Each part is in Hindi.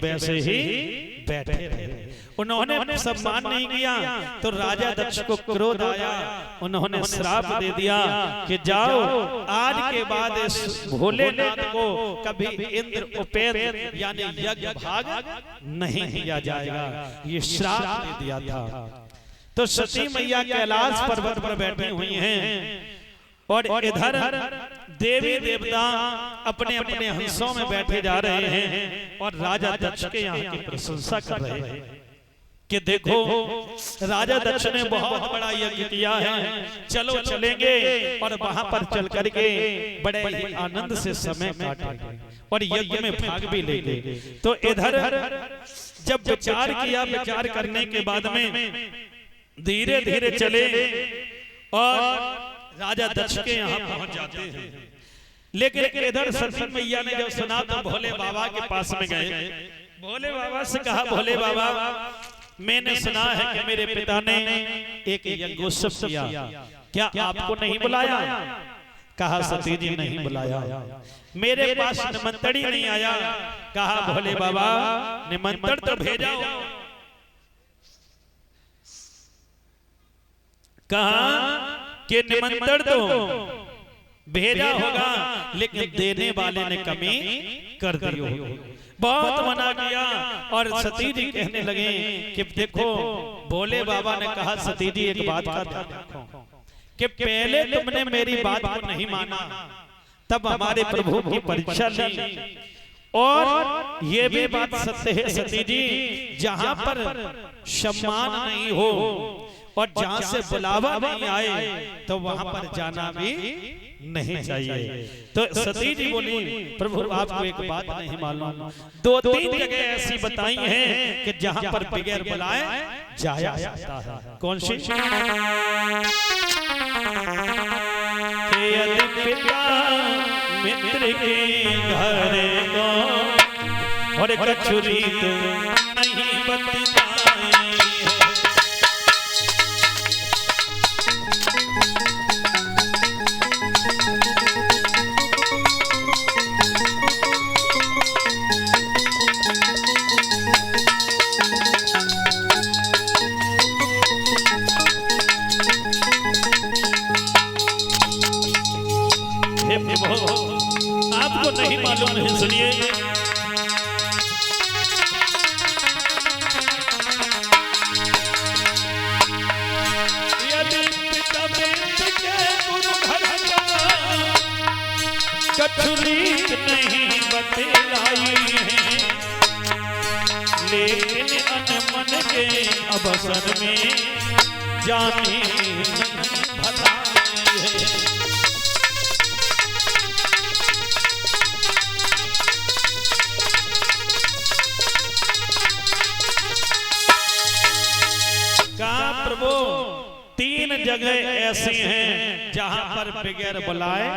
वैसे ही बैठे रहे। उन्होंने सम्मान नहीं किया तो राजा दक्ष को क्रोध आया। उन्होंने श्राप दे दिया कि जाओ, आज के बाद इस भोलेनाथ को कभी इंद्र उपेंद्र यानी यज्ञ भाग नहीं किया जाएगा। ये श्राप दे दिया था। तो सती मैया कैलाश पर्वत पर बैठी हुई हैं और इधर देवी देवता अपने अपने हंसों में बैठे जा रहे हैं और राजा दक्ष के यहाँ की प्रशंसा कर रहे हैं कि देखो राजा दक्ष ने बहुत बड़ा यज्ञ किया है, चलो चलेंगे और वहां पर चल करके बड़े ही आनंद से समय काटेंगे और यज्ञ में भाग भी लेंगे। तो इधर जब विचार किया, विचार करने के बाद में धीरे धीरे चले और राजा दक्ष के यहाँ पहुंच जाते हैं। लेकिन इधर सती मैया ने जब सुना तो भोले बाबा के पास में गए। भोले बाबा से कहा, भोले बाबा मैंने सुना है कि मेरे पिता ने एक यज्ञोत्सव किया, क्या आपको नहीं बुलाया? कहा सती जी नहीं बुलाया, मेरे पास निमंत्रण ही नहीं आया। कहा भोले बाबा निमंत्रण तो भेजा। कहा कि निमंत्रण तो भेजा होगा लेकिन देने वाले ने कमी कर दी होगी। बहुत मना किया और सती जी कहने लगे कि देखो भोले बाबा ने कहा सती जी एक बात का ध्यान रखो कि पहले तुमने मेरी बात को नहीं माना, तब हमारे प्रभु की परीक्षा ली। और ये भी बात सत्य है सती जी, जहां पर सम्मान नहीं हो और जहां से बुलावा नहीं आए तो वहां पर जाना भी नहीं चाहिए। तो सती जी बोली प्रभु आपको एक बात नहीं मालूम, दो तीन जगह ऐसी बताई हैं कि जहां पर बगैर बुलाए जाया जाता है। कौन सी? यदि पिता मित्र के घर को और कछुरी तो नहीं बतलाए। आपको नहीं मालूम है, सुनिए। यदि पिता मित्र के गुरु घर का कछुरी नहीं बतलाई है, लेकिन अनमन के अवसर में जाने भला है। प्रभु तीन जगह ऐसी हैं जहां पर बगैर बुलाए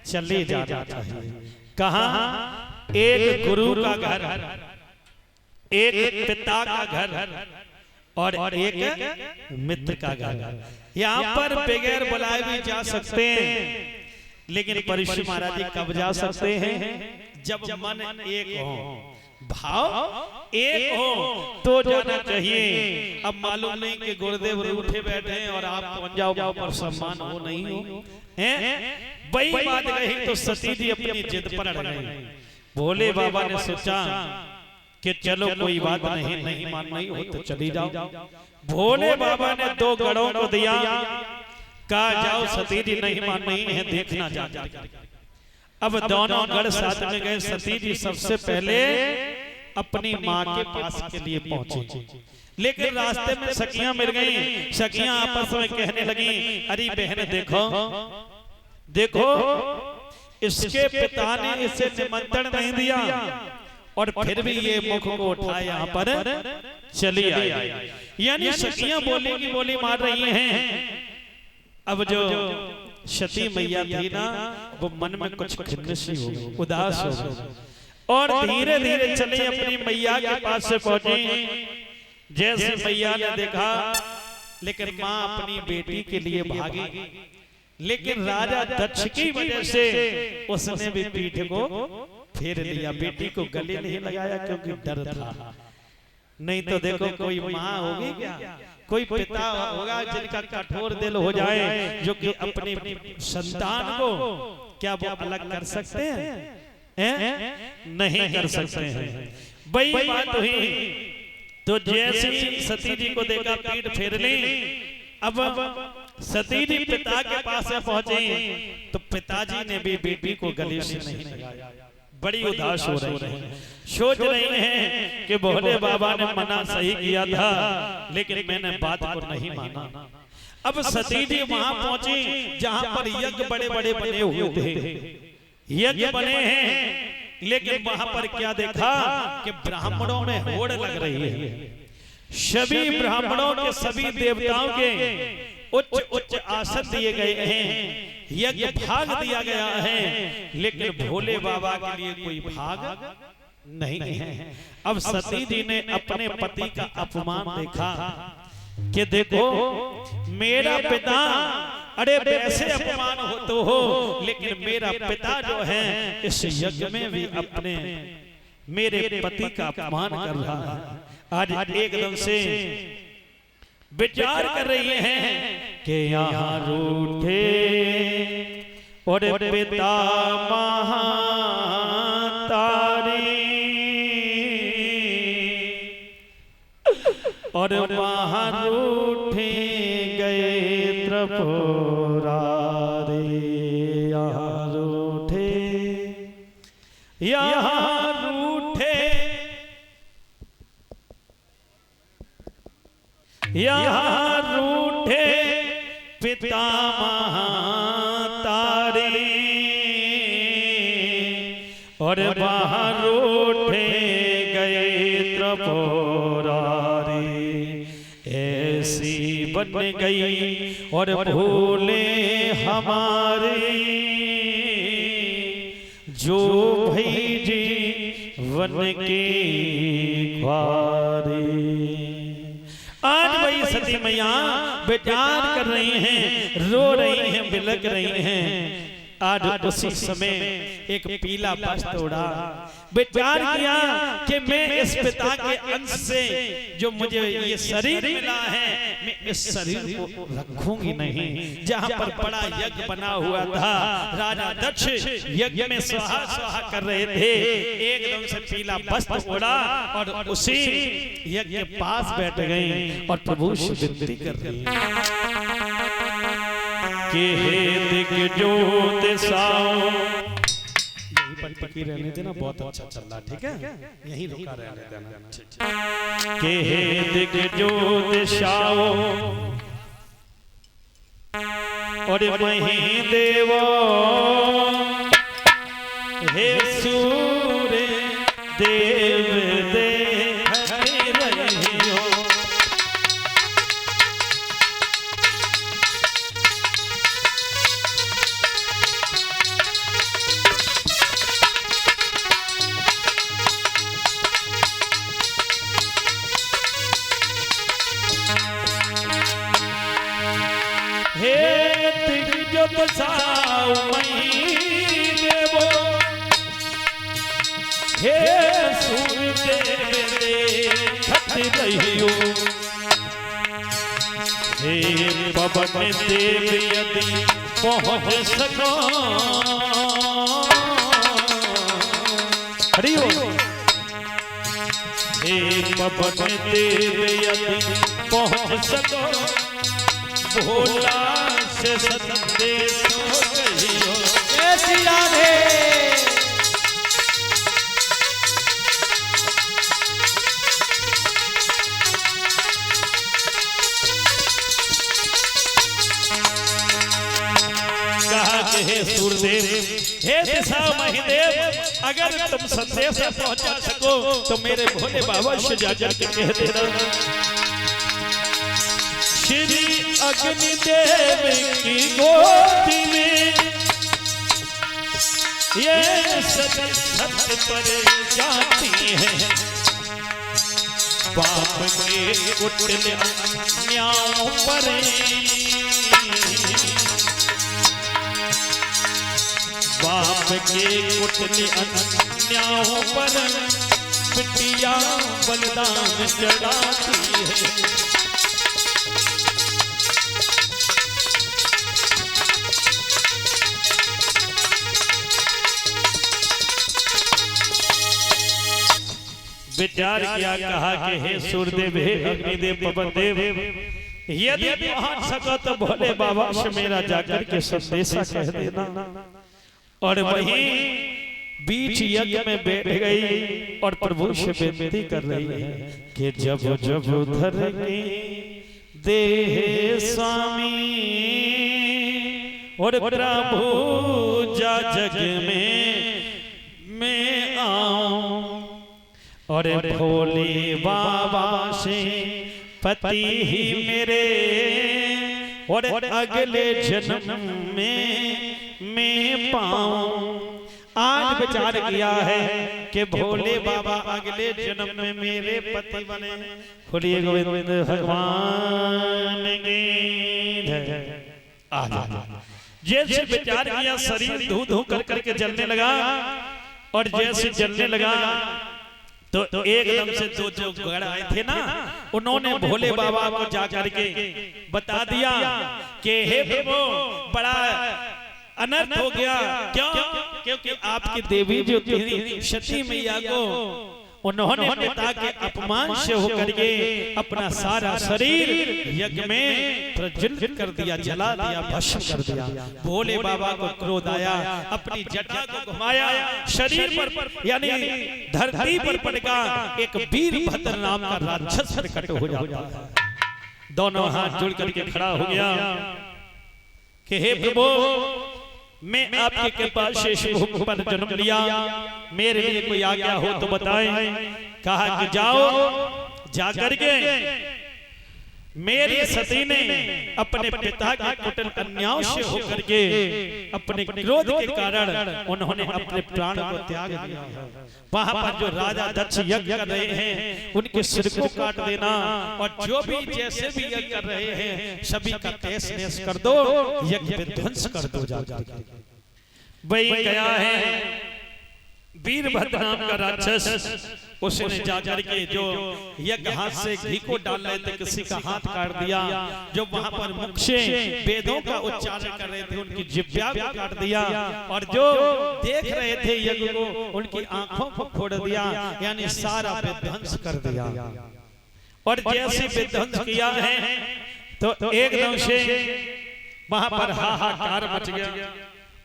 चले जाना चाहिए। कहां? एक गुरु का घर, एक पिता का घर और एक मित्र का घर। यहाँ पर बगैर बुलाए भी जा सकते हैं, लेकिन परीक्षित महाराज जी कब जा सकते हैं? जब मन एक हो, भाव एक हो तो जाना चाहिए। अब मालूम नहीं कि गुरुदेव उठे बैठे हैं और आप पहुंच जाओ पर सम्मान हो नहीं हो, वही बात कही तो सती जी अपनी जिद पर अड़ गई। भोले बाबा ने सोचा कि चलो कोई बात नहीं, नहीं मान नहीं हो तो चली जाओ। भोले बाबा ने दो गढ़ों को दिया, कहा जाओ सती जी नहीं मान नहीं है, देखना जा। अब दोनों गढ़ साथ में गए। सती जी सबसे पहले अपनी माँ के पास के लिए पहुंचे, लेकिन रास्ते में सखियां मिल गईं। सखियां आपस में कहने लगी, अरे बहन देखो देखो इसके पिता ने इसे निमंत्रण नहीं दिया और फिर भी ये मुख को उठाए यहाँ पर चली आई। यानी सखियां बोली की बोली मार रही हैं। अब जो सती मैया थी ना, वो मन में कुछ खिन्नसी हो गई, उदास हो गई और धीरे धीरे चली अपनी मैया के पास से पहुंची। जैसे मैया ने देखा, लेकिन माँ अपनी बेटी के लिए भागी, लेकिन राजा दक्ष की वजह से उसने भी पीठ को फेर लिया, बेटी को गले नहीं लगाया क्योंकि डर था। नहीं तो देखो कोई माँ होगी क्या, कोई पिता होगा जिनका कठोर दिल हो जाए, जो कि अपने संतान को क्या वो अलग कर सकते हैं? नहीं कर सकते हैं। वही बात हुई। तो जैसे सती जी को देखा पीठ फेर ली। अब सती जी पिता के पास पहुंचे तो पिताजी ने भी बेटी को गले से नहीं लगाया। बड़ी उदास हो रही है, सोच रही हैं कि भोले बाबा ने मना सही किया था, लेकिन मैंने बात को नहीं माना। अब सती जी वहां पहुंची जहां पर यज्ञ बड़े बड़े बने हुए थे, यज्ञ बने हैं, लेकिन वहां पर क्या देखा कि ब्राह्मणों में होड़ लग रही है। सभी ब्राह्मणों के सभी देवताओं के उच्च उच्च आसन दिए गए हैं, यज्ञ भाग दिया गया है, लेकिन भोले बाबा के लिए कोई भाग नहीं है। अब सती जी ने अपने पति का अपमान देखा कि देखो मेरा पिता, अरे वैसे अपमान हो तो हो, लेकिन मेरा पिता जो है इस यज्ञ में भी अपने मेरे पति का अपमान कर रहा है। आज एकदम से विचार कर रही हैं कि यहाँ रूठे और पिता महातारी और वहाँ रूठे गए त्रिपुरारी। यहाँ रूठे, यहाँ रूठे, यहाँ रूठे पिता महातारी और वहाँ रूठे गए त्रिपुरारी। ऐसी बन गई और भूले हमारे जो भई जीवन की ख्वारी। आज वही सती मैया विचार कर रही हैं, रो रही हैं, बिलक रही हैं। आज उसी समय एक पीला वस्त्र उड़ा, विचार किया कि मैं इस पिता के अंश से जो मुझे ये शरीर मिला है, मैं इस शरीर को रखूंगी नहीं। जहां पर बड़ा यज्ञ बना हुआ था, राजा दक्ष यज्ञ में स्वाहा स्वाहा कर रहे थे, एकदम से पीला वस्त्र उड़ा और उसी यज्ञ के पास बैठ गई और प्रभु से विनती कर रही है कि हे दिग्ज्योत साओ। यहीं पर टिकी रहने देना, बहुत अच्छा चल रहा, ठीक है, यहीं रुका रहने देना। कि हे दिग्ज्योत साओ और मही देवो, हे सूर्य देव देखते रहियो। हे दिग्ज्योत साओ मही देवो, हे सूर्य देखते रहियो। हे पवन देव यदि पहुँच सको, हरि ओम। हे पवन देव यदि पहुँच सको, भोला से संदेश कहियो। ऐसी राधे कहा कि हे सूर्यदेव, हे दिशा महिदेव, अगर तुम संदेश पहुंचा सको तो मेरे भोले बाबा से जाकर के कह देना, श्री अग्निदेव की गोदी में ये सत्य सत्य पर जाती है। बाप के कुटिल अन्यायों पर, बाप के कुटिल कन्याओं पर बिटिया बलिदान चढ़ाती है। विचार किया, कहा कि हे सूर्यदेव, हे अग्निदेव, पवन देव, यदि पहुंच सको तो भोले बाबा से मेरा जाकर के संदेशा कह देना। और वहीं बीच यज्ञ में बैठ गई और प्रभु से विनती कर रही है कि जब जब धरती दे स्वामी और प्रभु जा जग में मैं आऊं और भोले बाबा से पति ही मेरे और अगले जन्म में मैं पाऊं। आज विचार किया है कि भोले बाबा अगले जन्म में मेरे पति बने। बोलिए गोविंद भगवान की जय। जैसे विचार किया, शरीर धू धू कर करके जलने लगा और जैसे जलने लगा तो एकदम से दो जो गढ़ आए थे ना, उन्होंने भोले बाबा को जाकर के बता दिया कि हे प्रभु, बड़ा अनर्थ हो गया। क्यों? क्योंकि आपकी देवी जो थी सती मैया को उन्होंने पिता के अपमान से होकर के अपना सारा शरीर यज्ञ में प्रज्वलित कर दिया, जला दिया, भस्म कर दिया। भोले बाबा को क्रोध आया, अपनी जटा को घुमाया, शरीर पर यानी धरती पर पड़ेगा एक वीरभद्र नाम का राक्षस प्रकट हो जाता है। दोनों हाथ जोड़ करके खड़ा हो गया कि हे प्रभु, मैं आपकी कृपा से इस भूमि पर जन्म लिया, मेरे लिए कोई आज्ञा हो तो बताएं। कहा कि जाओ, जाकर के मेरी सती ने अपने पिता की कुटिल कन्याओं से होकर के अपने क्रोध के कारण उन्होंने अपने प्राण को त्याग दिया। वहां पर जो राजा दक्ष यज्ञ कर रहे हैं उनके सिर को काट देना, और जो भी जैसे भी यज्ञ कर रहे हैं सभी का तहस नहस कर दो, यज्ञ विध्वंस कर दो। जाकर वही गया है वीरभद्र नाम का राक्षस, उसने जाकर के जो यज्ञ हाथ से घी को डाल रहे थे किसी का हाथ काट दिया। जो वहां पर मुख से वेदों का उच्चारण कर रहे थे उनकी जिह्वा को काट दिया, और जो देख रहे थे यज्ञ को उनकी आंखों को फोड़ दिया, यानी सारा विध्वंस कर दिया। और जैसे विध्वंस किया है तो एकदम से वहां पर हाहाकार मच गया,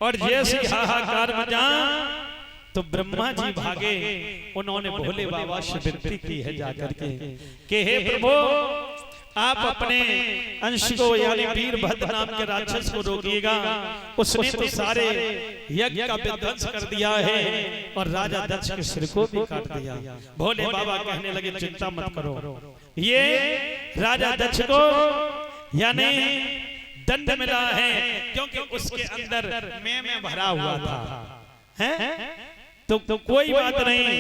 और जैसे हाहाकार मचा तो ब्रह्मा जी भागे। उन्होंने भोले बाबा से विनती की है जाकर के कि हे प्रभु, आप अपने अंश को यानी वीरभद्र नाम के राक्षस को रोकिएगा। उसने तो सारे यज्ञ का विध्वंस कर दिया है और राजा दक्ष के सिर को भी काट दिया। भोले बाबा कहने लगे चिंता मत करो, ये राजा दक्ष को यानी दंड मिला है क्योंकि उसके अंदर मैं भरा हुआ था, हैं? तो कोई बात नहीं।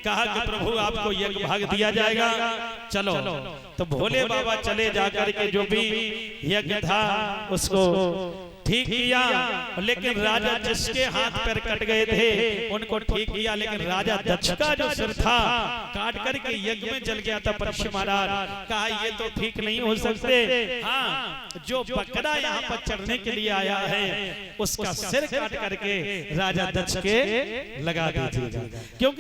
कहा कि प्रभु आपको यज्ञ भाग दिया जाएगा, चलो। तो भोले बाबा चले जाकर के जो भी यज्ञ था उसको ठीक किया, लेकिन राजा जिसके हाथ पैर कट गए थे उनको ठीक किया, लेकिन राजा दक्ष का जो सिर था काट करके यज्ञ में जल गया था। परीक्षित महाराज कहा ये तो ठीक नहीं हो सकते, हाँ जो बकरा यहाँ पर चढ़ने के लिए आया है उसका सिर काट करके राजा दक्ष के लगा दीजिएगा, क्योंकि